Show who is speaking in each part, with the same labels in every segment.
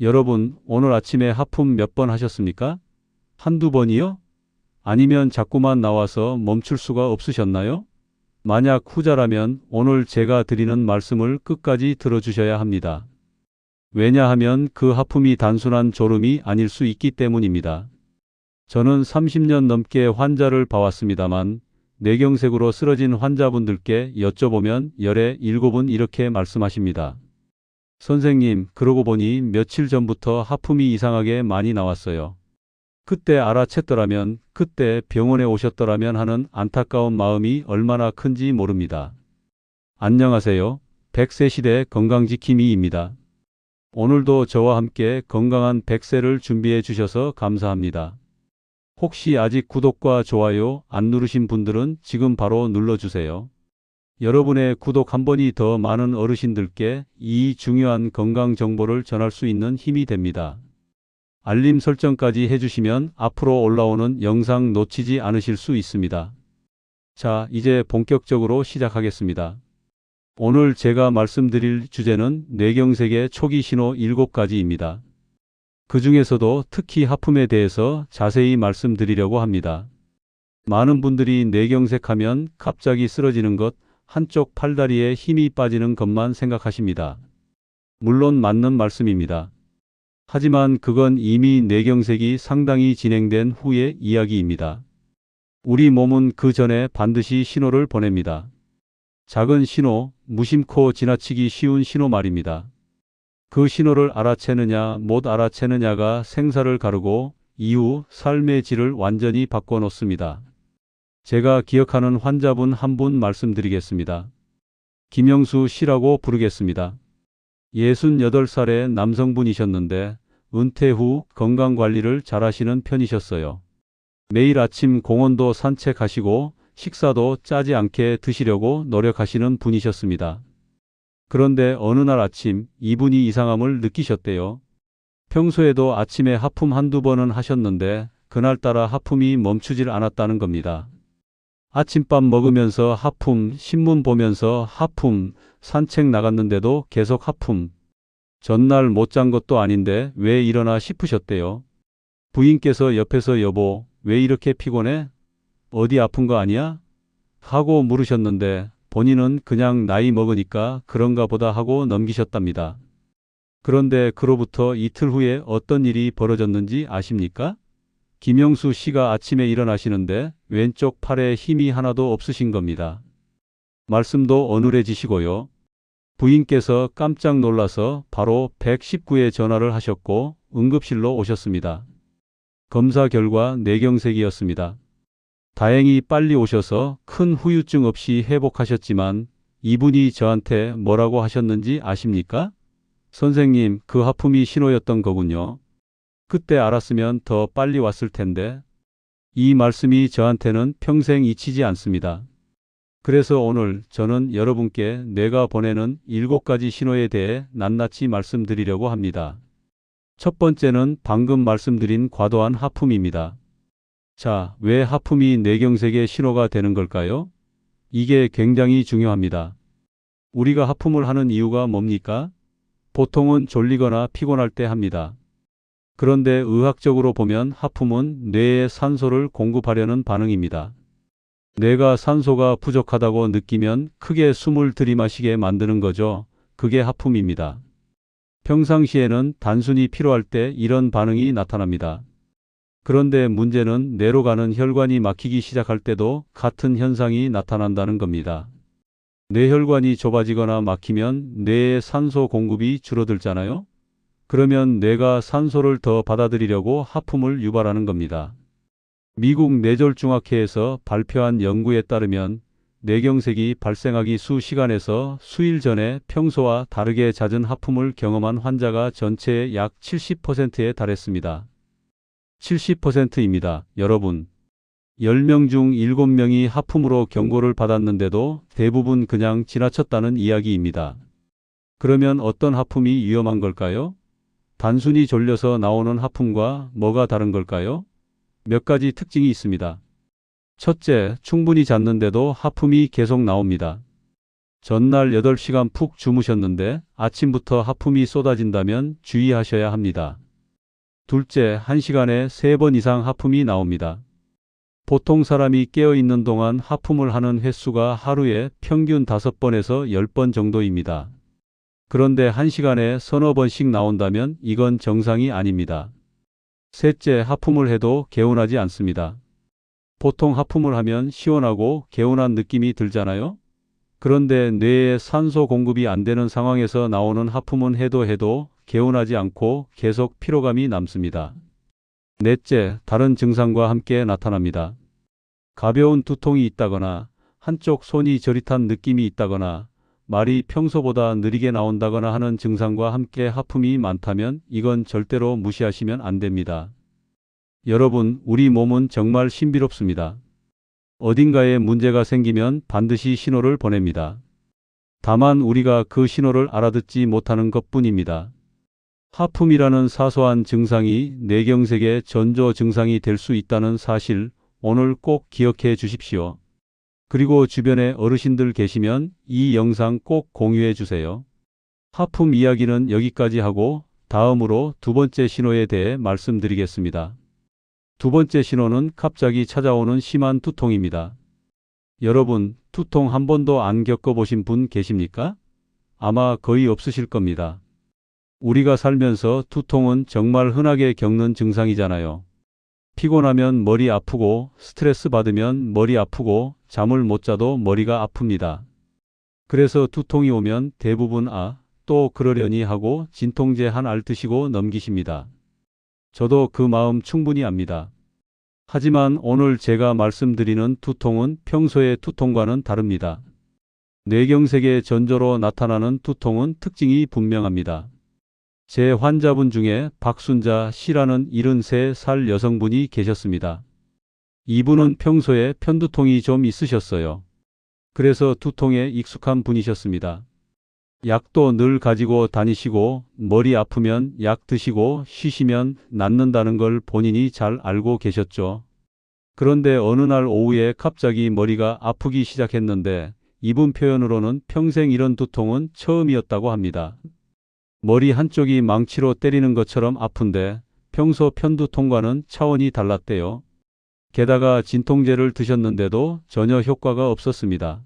Speaker 1: 여러분, 오늘 아침에 하품 몇 번 하셨습니까? 한두 번이요? 아니면 자꾸만 나와서 멈출 수가 없으셨나요? 만약 후자라면 오늘 제가 드리는 말씀을 끝까지 들어주셔야 합니다. 왜냐하면 그 하품이 단순한 졸음이 아닐 수 있기 때문입니다. 저는 30년 넘게 환자를 봐왔습니다만 뇌경색으로 쓰러진 환자분들께 여쭤보면 열에 7은 이렇게 말씀하십니다. 선생님, 그러고 보니 며칠 전부터 하품이 이상하게 많이 나왔어요. 그때 알아챘더라면, 그때 병원에 오셨더라면 하는 안타까운 마음이 얼마나 큰지 모릅니다. 안녕하세요. 100세 시대 건강지킴이입니다. 오늘도 저와 함께 건강한 100세를 준비해 주셔서 감사합니다. 혹시 아직 구독과 좋아요 안 누르신 분들은 지금 바로 눌러주세요. 여러분의 구독 한 번이 더 많은 어르신들께 이 중요한 건강 정보를 전할 수 있는 힘이 됩니다. 알림 설정까지 해주시면 앞으로 올라오는 영상 놓치지 않으실 수 있습니다. 자, 이제 본격적으로 시작하겠습니다. 오늘 제가 말씀드릴 주제는 뇌경색의 초기 신호 7가지입니다. 그 중에서도 특히 하품에 대해서 자세히 말씀드리려고 합니다. 많은 분들이 뇌경색하면 갑자기 쓰러지는 것, 한쪽 팔다리에 힘이 빠지는 것만 생각하십니다. 물론 맞는 말씀입니다. 하지만 그건 이미 뇌경색이 상당히 진행된 후의 이야기입니다. 우리 몸은 그 전에 반드시 신호를 보냅니다. 작은 신호, 무심코 지나치기 쉬운 신호 말입니다. 그 신호를 알아채느냐 못 알아채느냐가 생사를 가르고 이후 삶의 질을 완전히 바꿔놓습니다. 제가 기억하는 환자분 한 분 말씀드리겠습니다. 김영수 씨라고 부르겠습니다. 68살의 남성분이셨는데 은퇴 후 건강관리를 잘하시는 편이셨어요. 매일 아침 공원도 산책하시고 식사도 짜지 않게 드시려고 노력하시는 분이셨습니다. 그런데 어느 날 아침 이분이 이상함을 느끼셨대요. 평소에도 아침에 하품 한두 번은 하셨는데 그날따라 하품이 멈추질 않았다는 겁니다. 아침밥 먹으면서 하품, 신문 보면서 하품, 산책 나갔는데도 계속 하품. 전날 못 잔 것도 아닌데 왜 이러나 싶으셨대요. 부인께서 옆에서 여보, 왜 이렇게 피곤해? 어디 아픈 거 아니야? 하고 물으셨는데 본인은 그냥 나이 먹으니까 그런가 보다 하고 넘기셨답니다. 그런데 그로부터 이틀 후에 어떤 일이 벌어졌는지 아십니까? 김영수 씨가 아침에 일어나시는데 왼쪽 팔에 힘이 하나도 없으신 겁니다. 말씀도 어눌해지시고요. 부인께서 깜짝 놀라서 바로 119에 전화를 하셨고 응급실로 오셨습니다. 검사 결과 뇌경색이었습니다. 다행히 빨리 오셔서 큰 후유증 없이 회복하셨지만 이분이 저한테 뭐라고 하셨는지 아십니까? 선생님, 그 하품이 신호였던 거군요. 그때 알았으면 더 빨리 왔을 텐데. 이 말씀이 저한테는 평생 잊히지 않습니다. 그래서 오늘 저는 여러분께 뇌가 보내는 7가지 신호에 대해 낱낱이 말씀드리려고 합니다. 첫 번째는 방금 말씀드린 과도한 하품입니다. 자, 왜 하품이 뇌경색의 신호가 되는 걸까요? 이게 굉장히 중요합니다. 우리가 하품을 하는 이유가 뭡니까? 보통은 졸리거나 피곤할 때 합니다. 그런데 의학적으로 보면 하품은 뇌에 산소를 공급하려는 반응입니다. 뇌가 산소가 부족하다고 느끼면 크게 숨을 들이마시게 만드는 거죠. 그게 하품입니다. 평상시에는 단순히 필요할 때 이런 반응이 나타납니다. 그런데 문제는 뇌로 가는 혈관이 막히기 시작할 때도 같은 현상이 나타난다는 겁니다. 뇌혈관이 좁아지거나 막히면 뇌의 산소 공급이 줄어들잖아요. 그러면 뇌가 산소를 더 받아들이려고 하품을 유발하는 겁니다. 미국 뇌졸중학회에서 발표한 연구에 따르면 뇌경색이 발생하기 수시간에서 수일 전에 평소와 다르게 잦은 하품을 경험한 환자가 전체의 약 70%에 달했습니다. 70%입니다. 여러분, 10명 중 7명이 하품으로 경고를 받았는데도 대부분 그냥 지나쳤다는 이야기입니다. 그러면 어떤 하품이 위험한 걸까요? 단순히 졸려서 나오는 하품과 뭐가 다른 걸까요? 몇 가지 특징이 있습니다. 첫째, 충분히 잤는데도 하품이 계속 나옵니다. 전날 8시간 푹 주무셨는데 아침부터 하품이 쏟아진다면 주의하셔야 합니다. 둘째, 1시간에 3번 이상 하품이 나옵니다. 보통 사람이 깨어있는 동안 하품을 하는 횟수가 하루에 평균 5번에서 10번 정도입니다. 그런데 1시간에 서너 번씩 나온다면 이건 정상이 아닙니다. 셋째, 하품을 해도 개운하지 않습니다. 보통 하품을 하면 시원하고 개운한 느낌이 들잖아요? 그런데 뇌에 산소 공급이 안 되는 상황에서 나오는 하품은 해도 개운하지 않고 계속 피로감이 남습니다. 넷째, 다른 증상과 함께 나타납니다. 가벼운 두통이 있다거나 한쪽 손이 저릿한 느낌이 있다거나 말이 평소보다 느리게 나온다거나 하는 증상과 함께 하품이 많다면 이건 절대로 무시하시면 안 됩니다. 여러분, 우리 몸은 정말 신비롭습니다. 어딘가에 문제가 생기면 반드시 신호를 보냅니다. 다만 우리가 그 신호를 알아듣지 못하는 것뿐입니다. 하품이라는 사소한 증상이 뇌경색의 전조 증상이 될 수 있다는 사실 오늘 꼭 기억해 주십시오. 그리고 주변에 어르신들 계시면 이 영상 꼭 공유해 주세요. 하품 이야기는 여기까지 하고 다음으로 두 번째 신호에 대해 말씀드리겠습니다. 두 번째 신호는 갑자기 찾아오는 심한 두통입니다. 여러분, 두통 한 번도 안 겪어보신 분 계십니까? 아마 거의 없으실 겁니다. 우리가 살면서 두통은 정말 흔하게 겪는 증상이잖아요. 피곤하면 머리 아프고 스트레스 받으면 머리 아프고 잠을 못 자도 머리가 아픕니다. 그래서 두통이 오면 대부분 또 그러려니 하고 진통제 한 알 드시고 넘기십니다. 저도 그 마음 충분히 압니다. 하지만 오늘 제가 말씀드리는 두통은 평소의 두통과는 다릅니다. 뇌경색의 전조로 나타나는 두통은 특징이 분명합니다. 제 환자분 중에 박순자 씨라는 73살 여성분이 계셨습니다. 이분은 평소에 편두통이 좀 있으셨어요. 그래서 두통에 익숙한 분이셨습니다. 약도 늘 가지고 다니시고 머리 아프면 약 드시고 쉬시면 낫는다는 걸 본인이 잘 알고 계셨죠. 그런데 어느 날 오후에 갑자기 머리가 아프기 시작했는데 이분 표현으로는 평생 이런 두통은 처음이었다고 합니다. 머리 한쪽이 망치로 때리는 것처럼 아픈데 평소 편두통과는 차원이 달랐대요. 게다가 진통제를 드셨는데도 전혀 효과가 없었습니다.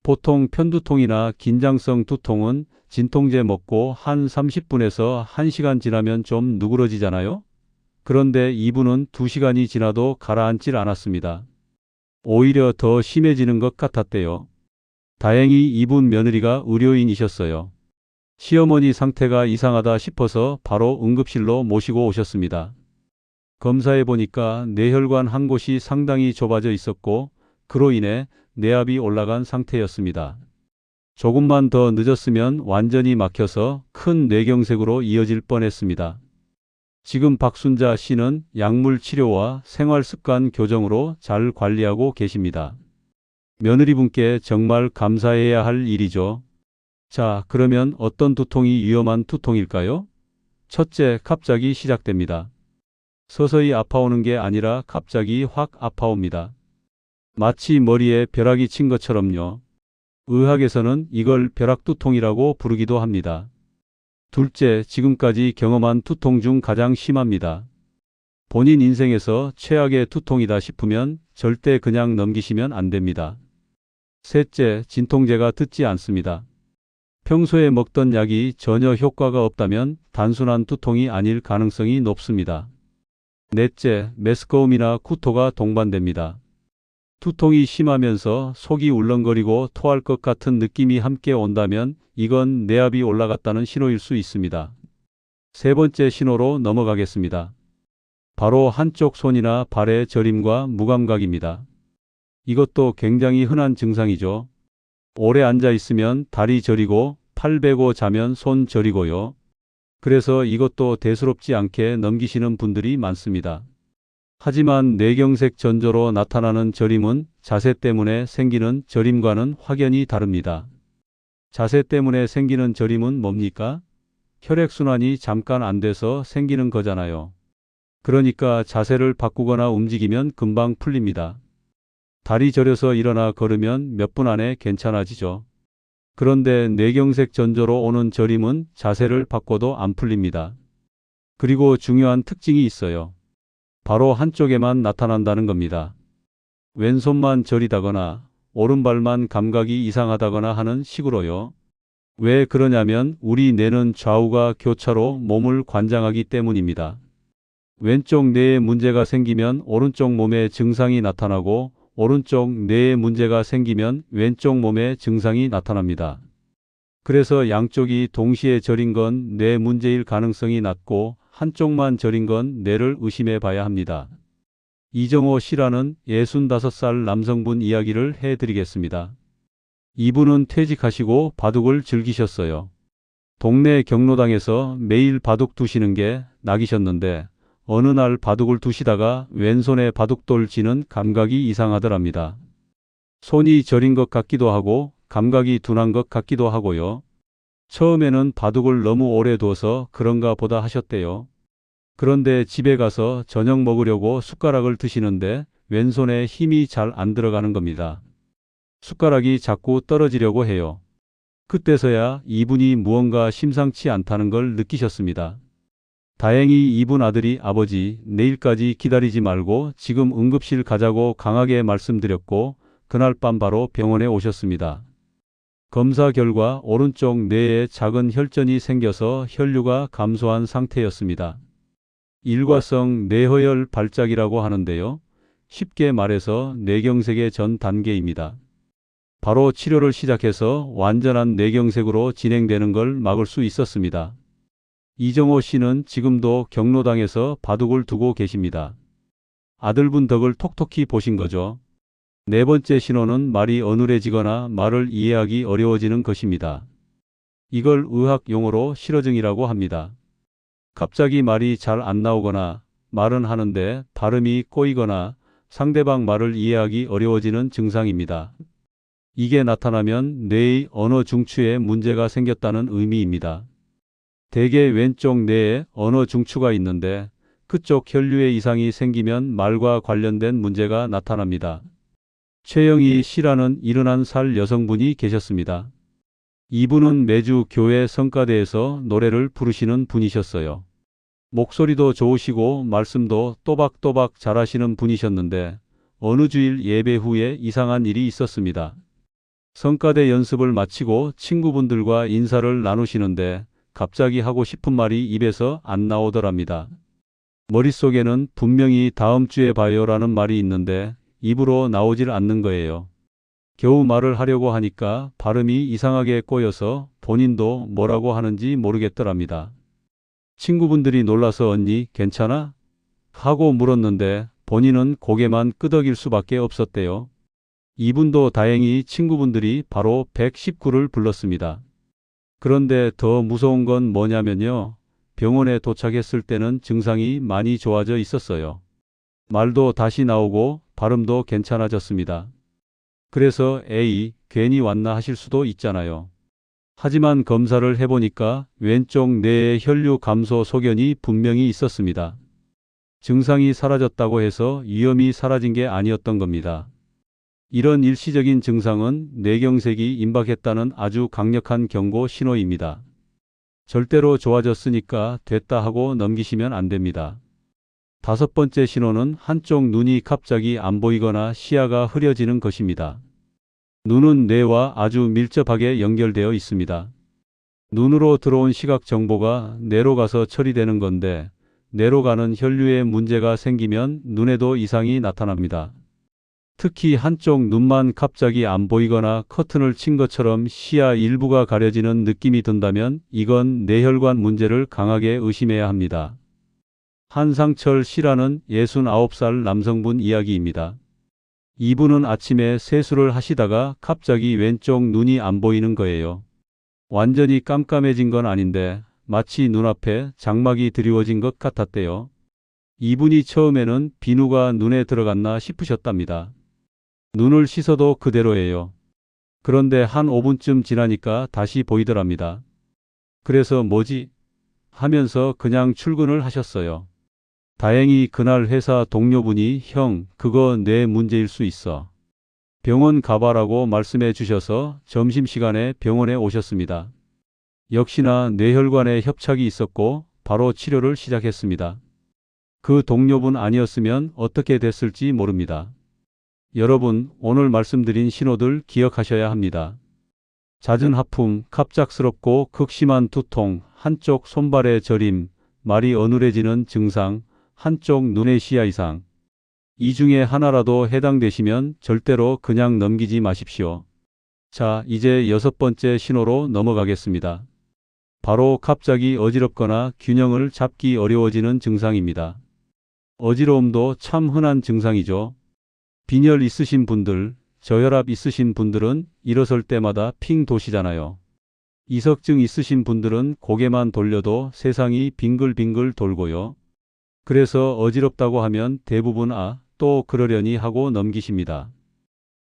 Speaker 1: 보통 편두통이나 긴장성 두통은 진통제 먹고 한 30분에서 1시간 지나면 좀 누그러지잖아요? 그런데 이분은 2시간이 지나도 가라앉질 않았습니다. 오히려 더 심해지는 것 같았대요. 다행히 이분 며느리가 의료인이셨어요. 시어머니 상태가 이상하다 싶어서 바로 응급실로 모시고 오셨습니다. 검사해 보니까 뇌혈관 한 곳이 상당히 좁아져 있었고 그로 인해 뇌압이 올라간 상태였습니다. 조금만 더 늦었으면 완전히 막혀서 큰 뇌경색으로 이어질 뻔했습니다. 지금 박순자 씨는 약물 치료와 생활 습관 교정으로 잘 관리하고 계십니다. 며느리분께 정말 감사해야 할 일이죠. 자, 그러면 어떤 두통이 위험한 두통일까요? 첫째, 갑자기 시작됩니다. 서서히 아파오는 게 아니라 갑자기 확 아파옵니다. 마치 머리에 벼락이 친 것처럼요. 의학에서는 이걸 벼락두통이라고 부르기도 합니다. 둘째, 지금까지 경험한 두통 중 가장 심합니다. 본인 인생에서 최악의 두통이다 싶으면 절대 그냥 넘기시면 안 됩니다. 셋째, 진통제가 듣지 않습니다. 평소에 먹던 약이 전혀 효과가 없다면 단순한 두통이 아닐 가능성이 높습니다. 넷째, 메스꺼움이나 구토가 동반됩니다. 두통이 심하면서 속이 울렁거리고 토할 것 같은 느낌이 함께 온다면 이건 뇌압이 올라갔다는 신호일 수 있습니다. 세 번째 신호로 넘어가겠습니다. 바로 한쪽 손이나 발의 저림과 무감각입니다. 이것도 굉장히 흔한 증상이죠. 오래 앉아 있으면 다리 저리고 팔 베고 자면 손 저리고요. 그래서 이것도 대수롭지 않게 넘기시는 분들이 많습니다. 하지만 뇌경색 전조로 나타나는 저림은 자세 때문에 생기는 저림과는 확연히 다릅니다. 자세 때문에 생기는 저림은 뭡니까? 혈액순환이 잠깐 안 돼서 생기는 거잖아요. 그러니까 자세를 바꾸거나 움직이면 금방 풀립니다. 다리 저려서 일어나 걸으면 몇 분 안에 괜찮아지죠. 그런데 뇌경색 전조로 오는 저림은 자세를 바꿔도 안 풀립니다. 그리고 중요한 특징이 있어요. 바로 한쪽에만 나타난다는 겁니다. 왼손만 저리다거나 오른발만 감각이 이상하다거나 하는 식으로요. 왜 그러냐면 우리 뇌는 좌우가 교차로 몸을 관장하기 때문입니다. 왼쪽 뇌에 문제가 생기면 오른쪽 몸에 증상이 나타나고 오른쪽 뇌에 문제가 생기면 왼쪽 몸에 증상이 나타납니다. 그래서 양쪽이 동시에 저린 건 뇌 문제일 가능성이 낮고 한쪽만 저린 건 뇌를 의심해 봐야 합니다. 이정호 씨라는 65살 남성분 이야기를 해드리겠습니다. 이분은 퇴직하시고 바둑을 즐기셨어요. 동네 경로당에서 매일 바둑 두시는 게 낙이셨는데 어느 날 바둑을 두시다가 왼손에 바둑돌 쥐는 감각이 이상하더랍니다. 손이 저린 것 같기도 하고 감각이 둔한 것 같기도 하고요. 처음에는 바둑을 너무 오래 둬서 그런가 보다 하셨대요. 그런데 집에 가서 저녁 먹으려고 숟가락을 드시는데 왼손에 힘이 잘 안 들어가는 겁니다. 숟가락이 자꾸 떨어지려고 해요. 그때서야 이분이 무언가 심상치 않다는 걸 느끼셨습니다. 다행히 이분 아들이 아버지 내일까지 기다리지 말고 지금 응급실 가자고 강하게 말씀드렸고 그날 밤 바로 병원에 오셨습니다. 검사 결과 오른쪽 뇌에 작은 혈전이 생겨서 혈류가 감소한 상태였습니다. 일과성 뇌허혈 발작이라고 하는데요. 쉽게 말해서 뇌경색의 전 단계입니다. 바로 치료를 시작해서 완전한 뇌경색으로 진행되는 걸 막을 수 있었습니다. 이정호 씨는 지금도 경로당에서 바둑을 두고 계십니다. 아들분 덕을 톡톡히 보신 거죠. 네 번째 신호는 말이 어눌해지거나 말을 이해하기 어려워지는 것입니다. 이걸 의학 용어로 실어증이라고 합니다. 갑자기 말이 잘 안 나오거나 말은 하는데 발음이 꼬이거나 상대방 말을 이해하기 어려워지는 증상입니다. 이게 나타나면 뇌의 언어 중추에 문제가 생겼다는 의미입니다. 대개 왼쪽 뇌에 언어 중추가 있는데 그쪽 혈류에 이상이 생기면 말과 관련된 문제가 나타납니다. 최영희 씨라는 71살 여성분이 계셨습니다. 이분은 매주 교회 성가대에서 노래를 부르시는 분이셨어요. 목소리도 좋으시고 말씀도 또박또박 잘하시는 분이셨는데 어느 주일 예배 후에 이상한 일이 있었습니다. 성가대 연습을 마치고 친구분들과 인사를 나누시는데 갑자기 하고 싶은 말이 입에서 안 나오더랍니다. 머릿속에는 분명히 다음 주에 봐요라는 말이 있는데 입으로 나오질 않는 거예요. 겨우 말을 하려고 하니까 발음이 이상하게 꼬여서 본인도 뭐라고 하는지 모르겠더랍니다. 친구분들이 놀라서 언니 괜찮아? 하고 물었는데 본인은 고개만 끄덕일 수밖에 없었대요. 이분도 다행히 친구분들이 바로 119를 불렀습니다. 그런데 더 무서운 건 뭐냐면요. 병원에 도착했을 때는 증상이 많이 좋아져 있었어요. 말도 다시 나오고 발음도 괜찮아졌습니다. 그래서 에이, 괜히 왔나 하실 수도 있잖아요. 하지만 검사를 해보니까 왼쪽 뇌의 혈류 감소 소견이 분명히 있었습니다. 증상이 사라졌다고 해서 위험이 사라진 게 아니었던 겁니다. 이런 일시적인 증상은 뇌경색이 임박했다는 아주 강력한 경고 신호입니다. 절대로 좋아졌으니까 됐다 하고 넘기시면 안 됩니다. 다섯 번째 신호는 한쪽 눈이 갑자기 안 보이거나 시야가 흐려지는 것입니다. 눈은 뇌와 아주 밀접하게 연결되어 있습니다. 눈으로 들어온 시각 정보가 뇌로 가서 처리되는 건데 뇌로 가는 혈류에 문제가 생기면 눈에도 이상이 나타납니다. 특히 한쪽 눈만 갑자기 안 보이거나 커튼을 친 것처럼 시야 일부가 가려지는 느낌이 든다면 이건 뇌혈관 문제를 강하게 의심해야 합니다. 한상철 씨라는 69살 남성분 이야기입니다. 이분은 아침에 세수를 하시다가 갑자기 왼쪽 눈이 안 보이는 거예요. 완전히 깜깜해진 건 아닌데 마치 눈앞에 장막이 드리워진 것 같았대요. 이분이 처음에는 비누가 눈에 들어갔나 싶으셨답니다. 눈을 씻어도 그대로예요. 그런데 한 5분쯤 지나니까 다시 보이더랍니다. 그래서 뭐지? 하면서 그냥 출근을 하셨어요. 다행히 그날 회사 동료분이 형, 그거 뇌 문제일 수 있어. 병원 가봐라고 말씀해 주셔서 점심시간에 병원에 오셨습니다. 역시나 뇌혈관에 협착이 있었고 바로 치료를 시작했습니다. 그 동료분 아니었으면 어떻게 됐을지 모릅니다. 여러분, 오늘 말씀드린 신호들 기억하셔야 합니다. 잦은 하품, 갑작스럽고 극심한 두통, 한쪽 손발의 저림, 말이 어눌해지는 증상, 한쪽 눈의 시야 이상. 이 중에 하나라도 해당되시면 절대로 그냥 넘기지 마십시오. 자, 이제 6번째 신호로 넘어가겠습니다. 바로 갑자기 어지럽거나 균형을 잡기 어려워지는 증상입니다. 어지러움도 참 흔한 증상이죠. 빈혈 있으신 분들, 저혈압 있으신 분들은 일어설 때마다 핑 도시잖아요. 이석증 있으신 분들은 고개만 돌려도 세상이 빙글빙글 돌고요. 그래서 어지럽다고 하면 대부분 또 그러려니 하고 넘기십니다.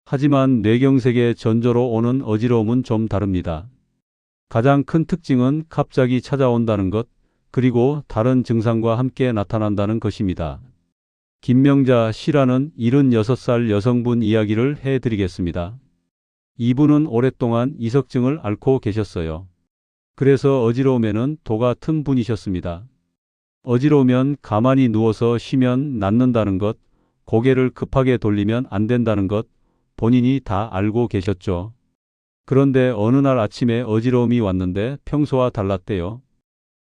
Speaker 1: 하지만 뇌경색의 전조로 오는 어지러움은 좀 다릅니다. 가장 큰 특징은 갑자기 찾아온다는 것, 그리고 다른 증상과 함께 나타난다는 것입니다. 김명자 씨라는 76살 여성분 이야기를 해드리겠습니다. 이분은 오랫동안 이석증을 앓고 계셨어요. 그래서 어지러움에는 도 같은 분이셨습니다. 어지러우면 가만히 누워서 쉬면 낫는다는 것, 고개를 급하게 돌리면 안 된다는 것, 본인이 다 알고 계셨죠. 그런데 어느 날 아침에 어지러움이 왔는데 평소와 달랐대요.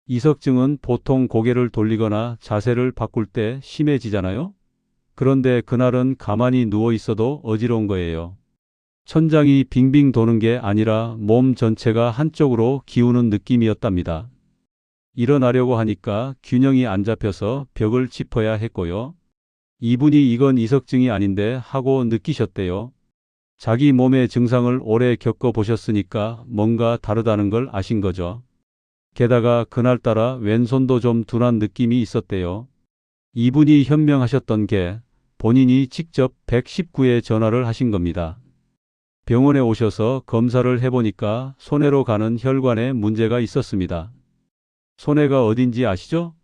Speaker 1: 이석증은 보통 고개를 돌리거나 자세를 바꿀 때 심해지잖아요. 그런데 그날은 가만히 누워 있어도 어지러운 거예요. 천장이 빙빙 도는 게 아니라 몸 전체가 한쪽으로 기우는 느낌이었답니다. 일어나려고 하니까 균형이 안 잡혀서 벽을 짚어야 했고요. 이분이 이건 이석증이 아닌데 하고 느끼셨대요. 자기 몸의 증상을 오래 겪어보셨으니까 뭔가 다르다는 걸 아신 거죠. 게다가 그날따라 왼손도 좀 둔한 느낌이 있었대요. 이분이 현명하셨던 게 본인이 직접 119에 전화를 하신 겁니다. 병원에 오셔서 검사를 해보니까 손해로 가는 혈관에 문제가 있었습니다. 손해가 어딘지 아시죠?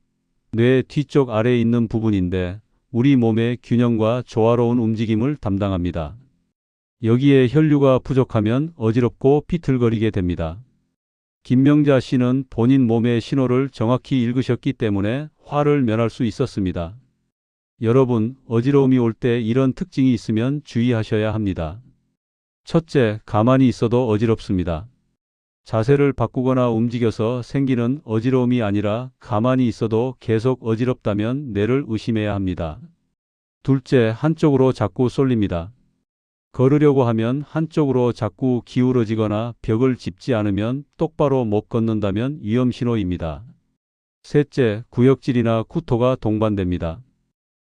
Speaker 1: 뇌 뒤쪽 아래에 있는 부분인데 우리 몸의 균형과 조화로운 움직임을 담당합니다. 여기에 혈류가 부족하면 어지럽고 비틀거리게 됩니다. 김명자 씨는 본인 몸의 신호를 정확히 읽으셨기 때문에 화를 면할 수 있었습니다. 여러분, 어지러움이 올 때 이런 특징이 있으면 주의하셔야 합니다. 첫째, 가만히 있어도 어지럽습니다. 자세를 바꾸거나 움직여서 생기는 어지러움이 아니라 가만히 있어도 계속 어지럽다면 뇌를 의심해야 합니다. 둘째, 한쪽으로 자꾸 쏠립니다. 걸으려고 하면 한쪽으로 자꾸 기울어지거나 벽을 짚지 않으면 똑바로 못 걷는다면 위험 신호입니다. 셋째, 구역질이나 구토가 동반됩니다.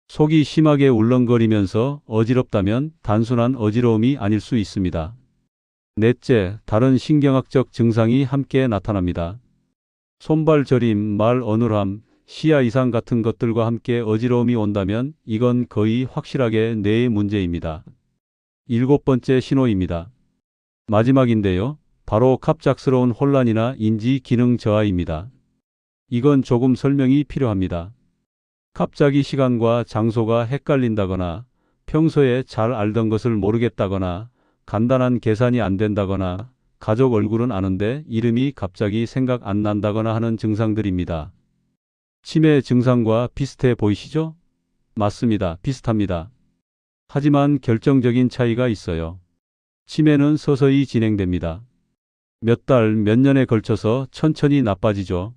Speaker 1: 속이 심하게 울렁거리면서 어지럽다면 단순한 어지러움이 아닐 수 있습니다. 넷째, 다른 신경학적 증상이 함께 나타납니다. 손발 저림, 말 어눌함, 시야 이상 같은 것들과 함께 어지러움이 온다면 이건 거의 확실하게 뇌의 문제입니다. 7번째 신호입니다. 마지막인데요. 바로 갑작스러운 혼란이나 인지 기능 저하입니다. 이건 조금 설명이 필요합니다. 갑자기 시간과 장소가 헷갈린다거나 평소에 잘 알던 것을 모르겠다거나 간단한 계산이 안 된다거나 가족 얼굴은 아는데 이름이 갑자기 생각 안 난다거나 하는 증상들입니다. 치매 증상과 비슷해 보이시죠? 맞습니다. 비슷합니다. 하지만 결정적인 차이가 있어요. 치매는 서서히 진행됩니다. 몇 달, 몇 년에 걸쳐서 천천히 나빠지죠.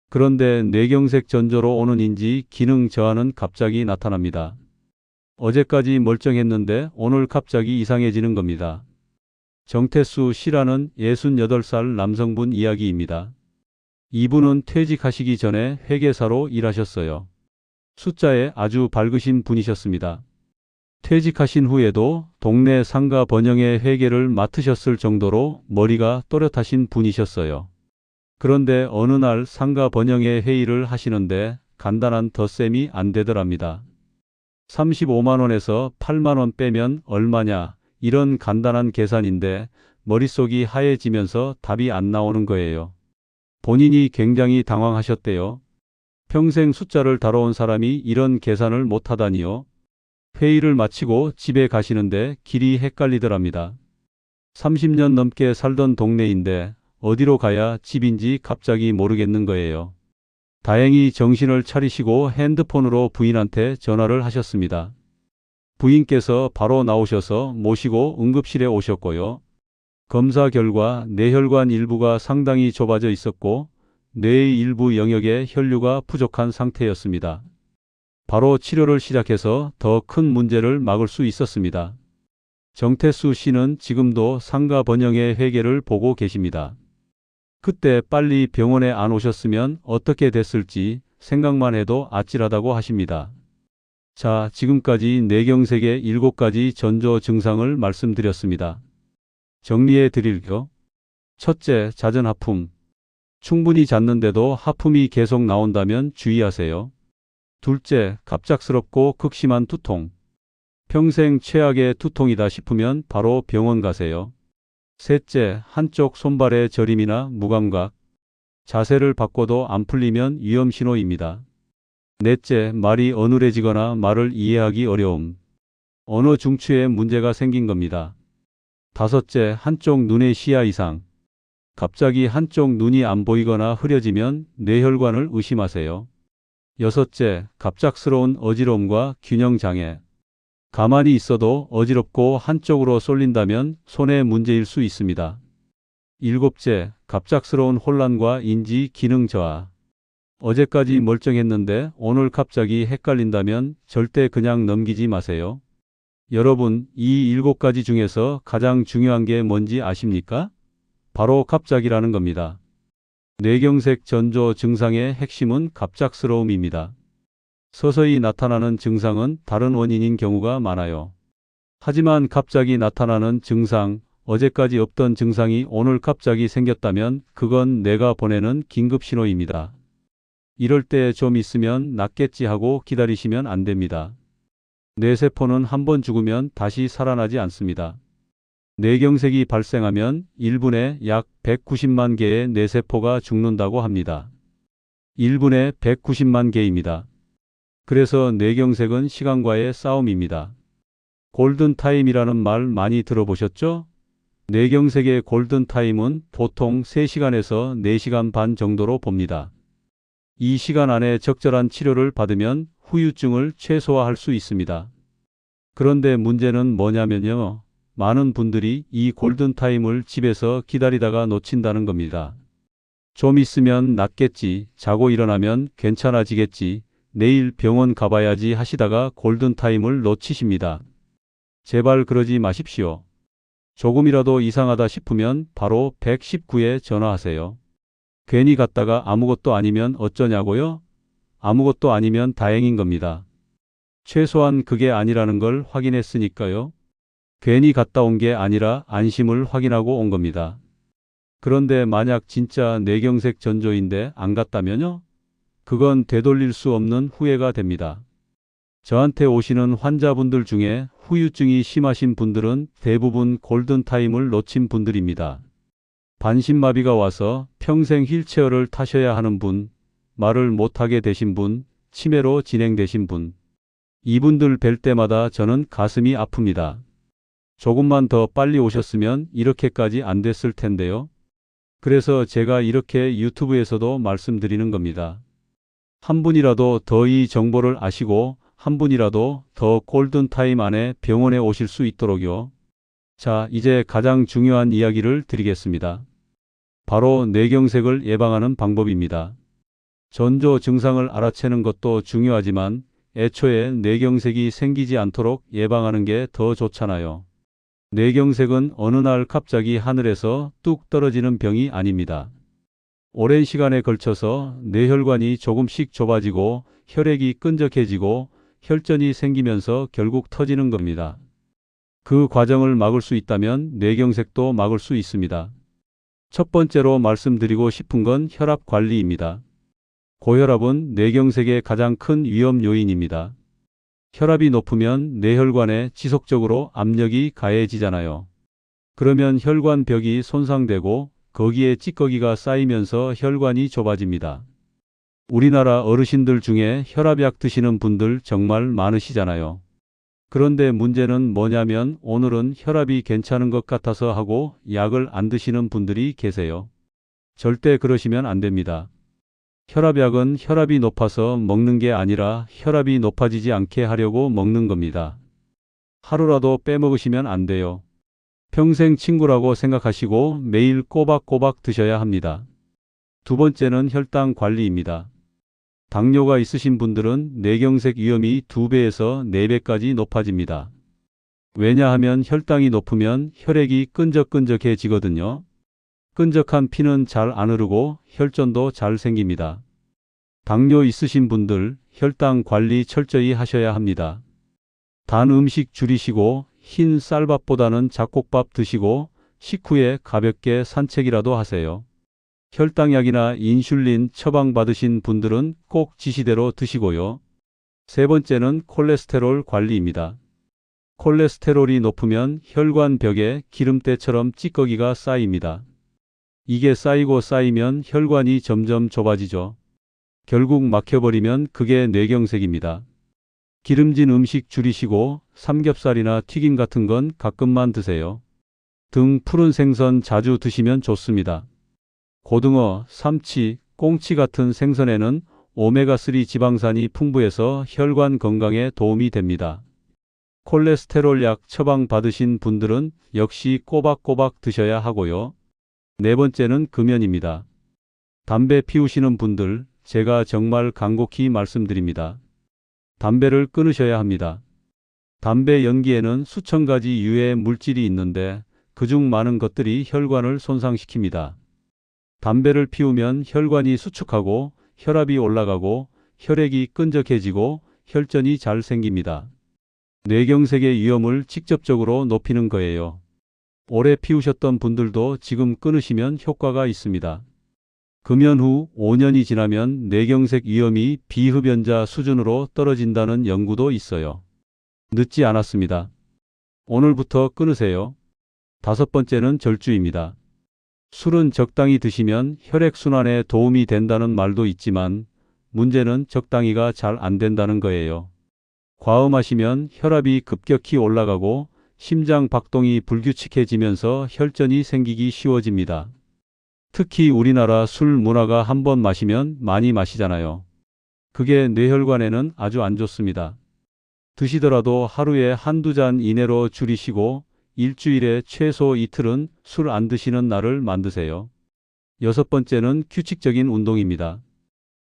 Speaker 1: 그런데 뇌경색 전조로 오는 인지 기능 저하는 갑자기 나타납니다. 어제까지 멀쩡했는데 오늘 갑자기 이상해지는 겁니다. 정태수 씨라는 68살 남성분 이야기입니다. 이분은 퇴직하시기 전에 회계사로 일하셨어요. 숫자에 아주 밝으신 분이셨습니다. 퇴직하신 후에도 동네 상가 번영의 회계를 맡으셨을 정도로 머리가 또렷하신 분이셨어요. 그런데 어느 날 상가 번영의 회의를 하시는데 간단한 덧셈이 안 되더랍니다. 35만 원에서 8만 원 빼면 얼마냐, 이런 간단한 계산인데 머릿속이 하얘지면서 답이 안 나오는 거예요. 본인이 굉장히 당황하셨대요. 평생 숫자를 다뤄온 사람이 이런 계산을 못하다니요. 회의를 마치고 집에 가시는데 길이 헷갈리더랍니다. 30년 넘게 살던 동네인데 어디로 가야 집인지 갑자기 모르겠는 거예요. 다행히 정신을 차리시고 핸드폰으로 부인한테 전화를 하셨습니다. 부인께서 바로 나오셔서 모시고 응급실에 오셨고요. 검사 결과 뇌혈관 일부가 상당히 좁아져 있었고 뇌의 일부 영역에 혈류가 부족한 상태였습니다. 바로 치료를 시작해서 더 큰 문제를 막을 수 있었습니다. 정태수 씨는 지금도 상가 번영의 회계를 보고 계십니다. 그때 빨리 병원에 안 오셨으면 어떻게 됐을지 생각만 해도 아찔하다고 하십니다. 자, 지금까지 뇌경색의 7가지 전조 증상을 말씀드렸습니다. 정리해 드릴게요. 첫째, 잦은 하품. 충분히 잤는데도 하품이 계속 나온다면 주의하세요. 둘째, 갑작스럽고 극심한 두통. 평생 최악의 두통이다 싶으면 바로 병원 가세요. 셋째, 한쪽 손발의 저림이나 무감각. 자세를 바꿔도 안 풀리면 위험 신호입니다. 넷째, 말이 어눌해지거나 말을 이해하기 어려움. 언어 중추에 문제가 생긴 겁니다. 다섯째, 한쪽 눈의 시야 이상. 갑자기 한쪽 눈이 안 보이거나 흐려지면 뇌혈관을 의심하세요. 여섯째, 갑작스러운 어지러움과 균형장애. 가만히 있어도 어지럽고 한쪽으로 쏠린다면 손의 문제일 수 있습니다. 일곱째, 갑작스러운 혼란과 인지 기능 저하. 어제까지 멀쩡했는데 오늘 갑자기 헷갈린다면 절대 그냥 넘기지 마세요. 여러분, 이 7가지 중에서 가장 중요한 게 뭔지 아십니까? 바로 갑작이라는 겁니다. 뇌경색 전조 증상의 핵심은 갑작스러움입니다. 서서히 나타나는 증상은 다른 원인인 경우가 많아요. 하지만 갑자기 나타나는 증상, 어제까지 없던 증상이 오늘 갑자기 생겼다면 그건 뇌가 보내는 긴급 신호입니다. 이럴 때 좀 있으면 낫겠지 하고 기다리시면 안 됩니다. 뇌세포는 한번 죽으면 다시 살아나지 않습니다. 뇌경색이 발생하면 1분에 약 190만 개의 뇌세포가 죽는다고 합니다. 1분에 190만 개입니다. 그래서 뇌경색은 시간과의 싸움입니다. 골든타임이라는 말 많이 들어보셨죠? 뇌경색의 골든타임은 보통 3시간에서 4시간 반 정도로 봅니다. 이 시간 안에 적절한 치료를 받으면 후유증을 최소화할 수 있습니다. 그런데 문제는 뭐냐면요. 많은 분들이 이 골든타임을 집에서 기다리다가 놓친다는 겁니다. 좀 있으면 낫겠지, 자고 일어나면 괜찮아지겠지, 내일 병원 가봐야지 하시다가 골든타임을 놓치십니다. 제발 그러지 마십시오. 조금이라도 이상하다 싶으면 바로 119에 전화하세요. 괜히 갔다가 아무것도 아니면 어쩌냐고요? 아무것도 아니면 다행인 겁니다. 최소한 그게 아니라는 걸 확인했으니까요. 괜히 갔다 온 게 아니라 안심을 확인하고 온 겁니다. 그런데 만약 진짜 뇌경색 전조인데 안 갔다면요? 그건 되돌릴 수 없는 후회가 됩니다. 저한테 오시는 환자분들 중에 후유증이 심하신 분들은 대부분 골든타임을 놓친 분들입니다. 반신마비가 와서 평생 휠체어를 타셔야 하는 분, 말을 못하게 되신 분, 치매로 진행되신 분. 이분들 뵐 때마다 저는 가슴이 아픕니다. 조금만 더 빨리 오셨으면 이렇게까지 안 됐을 텐데요. 그래서 제가 이렇게 유튜브에서도 말씀드리는 겁니다. 한 분이라도 더 이 정보를 아시고 한 분이라도 더 골든타임 안에 병원에 오실 수 있도록요. 자, 이제 가장 중요한 이야기를 드리겠습니다. 바로 뇌경색을 예방하는 방법입니다. 전조 증상을 알아채는 것도 중요하지만 애초에 뇌경색이 생기지 않도록 예방하는 게 더 좋잖아요. 뇌경색은 어느 날 갑자기 하늘에서 뚝 떨어지는 병이 아닙니다. 오랜 시간에 걸쳐서 뇌혈관이 조금씩 좁아지고 혈액이 끈적해지고 혈전이 생기면서 결국 터지는 겁니다. 그 과정을 막을 수 있다면 뇌경색도 막을 수 있습니다. 첫 번째로 말씀드리고 싶은 건 혈압 관리입니다. 고혈압은 뇌경색의 가장 큰 위험 요인입니다. 혈압이 높으면 뇌혈관에 지속적으로 압력이 가해지잖아요. 그러면 혈관벽이 손상되고 거기에 찌꺼기가 쌓이면서 혈관이 좁아집니다. 우리나라 어르신들 중에 혈압약 드시는 분들 정말 많으시잖아요. 그런데 문제는 뭐냐면 오늘은 혈압이 괜찮은 것 같아서 하고 약을 안 드시는 분들이 계세요. 절대 그러시면 안 됩니다. 혈압약은 혈압이 높아서 먹는 게 아니라 혈압이 높아지지 않게 하려고 먹는 겁니다. 하루라도 빼먹으시면 안 돼요. 평생 친구라고 생각하시고 매일 꼬박꼬박 드셔야 합니다. 두 번째는 혈당 관리입니다. 당뇨가 있으신 분들은 뇌경색 위험이 2배에서 4배까지 높아집니다. 왜냐하면 혈당이 높으면 혈액이 끈적끈적해지거든요. 끈적한 피는 잘 안 흐르고 혈전도 잘 생깁니다. 당뇨 있으신 분들 혈당 관리 철저히 하셔야 합니다. 단 음식 줄이시고 흰 쌀밥보다는 잡곡밥 드시고 식후에 가볍게 산책이라도 하세요. 혈당약이나 인슐린 처방받으신 분들은 꼭 지시대로 드시고요. 세 번째는 콜레스테롤 관리입니다. 콜레스테롤이 높으면 혈관벽에 기름때처럼 찌꺼기가 쌓입니다. 이게 쌓이고 쌓이면 혈관이 점점 좁아지죠. 결국 막혀버리면 그게 뇌경색입니다. 기름진 음식 줄이시고 삼겹살이나 튀김 같은 건 가끔만 드세요. 등 푸른 생선 자주 드시면 좋습니다. 고등어, 삼치, 꽁치 같은 생선에는 오메가3 지방산이 풍부해서 혈관 건강에 도움이 됩니다. 콜레스테롤 약 처방 받으신 분들은 역시 꼬박꼬박 드셔야 하고요. 네 번째는 금연입니다. 담배 피우시는 분들 제가 정말 간곡히 말씀드립니다. 담배를 끊으셔야 합니다. 담배 연기에는 수천 가지 유해 물질이 있는데 그중 많은 것들이 혈관을 손상시킵니다. 담배를 피우면 혈관이 수축하고 혈압이 올라가고 혈액이 끈적해지고 혈전이 잘 생깁니다. 뇌경색의 위험을 직접적으로 높이는 거예요. 오래 피우셨던 분들도 지금 끊으시면 효과가 있습니다. 금연 후 5년이 지나면 뇌경색 위험이 비흡연자 수준으로 떨어진다는 연구도 있어요. 늦지 않았습니다. 오늘부터 끊으세요. 다섯 번째는 절주입니다. 술은 적당히 드시면 혈액순환에 도움이 된다는 말도 있지만 문제는 적당히가 잘 안 된다는 거예요. 과음하시면 혈압이 급격히 올라가고 심장 박동이 불규칙해지면서 혈전이 생기기 쉬워집니다. 특히 우리나라 술 문화가 한번 마시면 많이 마시잖아요. 그게 뇌혈관에는 아주 안 좋습니다. 드시더라도 하루에 한두 잔 이내로 줄이시고 일주일에 최소 이틀은 술 안 드시는 날을 만드세요. 여섯 번째는 규칙적인 운동입니다.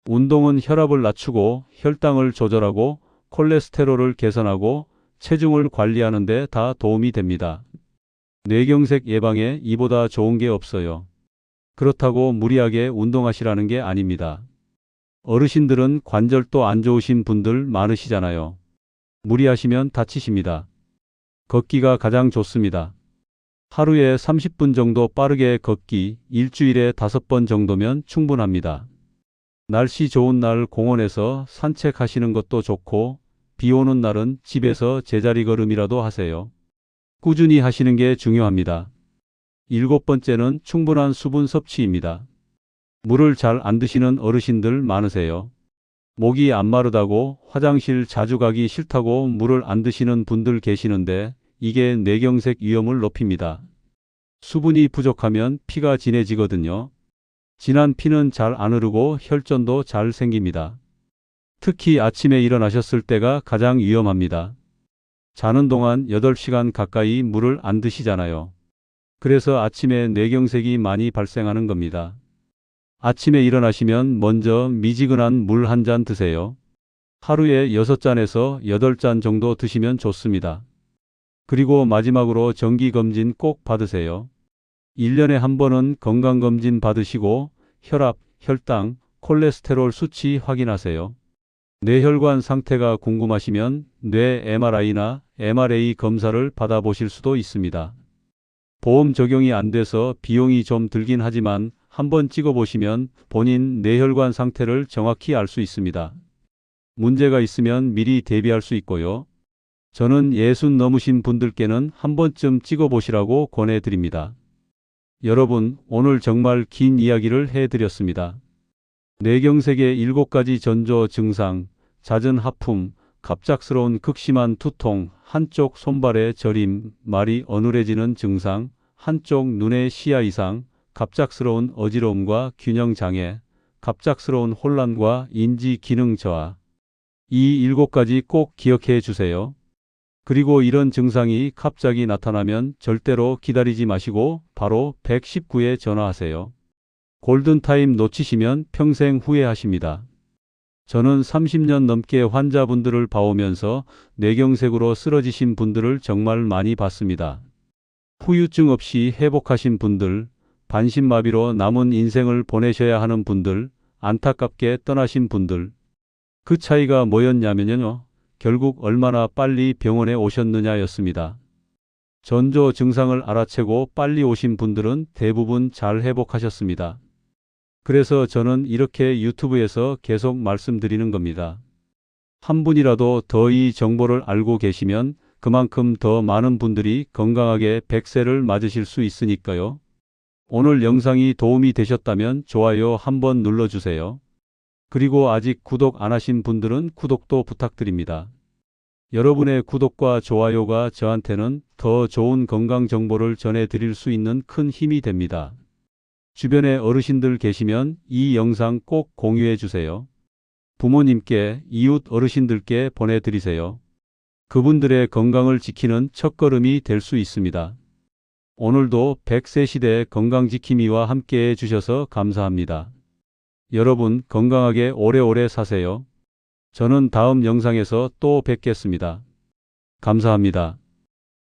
Speaker 1: 운동은 혈압을 낮추고 혈당을 조절하고 콜레스테롤을 개선하고 체중을 관리하는 데 다 도움이 됩니다. 뇌경색 예방에 이보다 좋은 게 없어요. 그렇다고 무리하게 운동하시라는 게 아닙니다. 어르신들은 관절도 안 좋으신 분들 많으시잖아요. 무리하시면 다치십니다. 걷기가 가장 좋습니다. 하루에 30분 정도 빠르게 걷기, 일주일에 5번 정도면 충분합니다. 날씨 좋은 날 공원에서 산책하시는 것도 좋고 비 오는 날은 집에서 제자리 걸음이라도 하세요. 꾸준히 하시는 게 중요합니다. 일곱 번째는 충분한 수분 섭취입니다. 물을 잘 안 드시는 어르신들 많으세요. 목이 안 마르다고 화장실 자주 가기 싫다고 물을 안 드시는 분들 계시는데 이게 뇌경색 위험을 높입니다. 수분이 부족하면 피가 진해지거든요. 진한 피는 잘 안 흐르고 혈전도 잘 생깁니다. 특히 아침에 일어나셨을 때가 가장 위험합니다. 자는 동안 8시간 가까이 물을 안 드시잖아요. 그래서 아침에 뇌경색이 많이 발생하는 겁니다. 아침에 일어나시면 먼저 미지근한 물 한 잔 드세요. 하루에 6잔에서 8잔 정도 드시면 좋습니다. 그리고 마지막으로 정기검진 꼭 받으세요. 1년에 한 번은 건강검진 받으시고 혈압, 혈당, 콜레스테롤 수치 확인하세요. 뇌혈관 상태가 궁금하시면 뇌 MRI나 MRA 검사를 받아보실 수도 있습니다. 보험 적용이 안 돼서 비용이 좀 들긴 하지만 한번 찍어보시면 본인 뇌혈관 상태를 정확히 알 수 있습니다. 문제가 있으면 미리 대비할 수 있고요. 저는 60 넘으신 분들께는 한 번쯤 찍어보시라고 권해드립니다. 여러분, 오늘 정말 긴 이야기를 해드렸습니다. 뇌경색의 7가지 전조 증상, 잦은 하품, 갑작스러운 극심한 두통, 한쪽 손발의 저림, 말이 어눌해지는 증상, 한쪽 눈의 시야 이상, 갑작스러운 어지러움과 균형 장애, 갑작스러운 혼란과 인지 기능 저하. 이 7가지 꼭 기억해 주세요. 그리고 이런 증상이 갑자기 나타나면 절대로 기다리지 마시고 바로 119에 전화하세요. 골든타임 놓치시면 평생 후회하십니다. 저는 30년 넘게 환자분들을 봐오면서 뇌경색으로 쓰러지신 분들을 정말 많이 봤습니다. 후유증 없이 회복하신 분들, 반신마비로 남은 인생을 보내셔야 하는 분들, 안타깝게 떠나신 분들. 그 차이가 뭐였냐면요. 결국 얼마나 빨리 병원에 오셨느냐였습니다. 전조 증상을 알아채고 빨리 오신 분들은 대부분 잘 회복하셨습니다. 그래서 저는 이렇게 유튜브에서 계속 말씀드리는 겁니다. 한 분이라도 더 이 정보를 알고 계시면 그만큼 더 많은 분들이 건강하게 100세를 맞으실 수 있으니까요. 오늘 영상이 도움이 되셨다면 좋아요 한번 눌러주세요. 그리고 아직 구독 안 하신 분들은 구독도 부탁드립니다. 여러분의 구독과 좋아요가 저한테는 더 좋은 건강 정보를 전해드릴 수 있는 큰 힘이 됩니다. 주변에 어르신들 계시면 이 영상 꼭 공유해 주세요. 부모님께, 이웃 어르신들께 보내드리세요. 그분들의 건강을 지키는 첫걸음이 될 수 있습니다. 오늘도 100세 시대 건강지킴이와 함께해 주셔서 감사합니다. 여러분 건강하게 오래오래 사세요. 저는 다음 영상에서 또 뵙겠습니다. 감사합니다.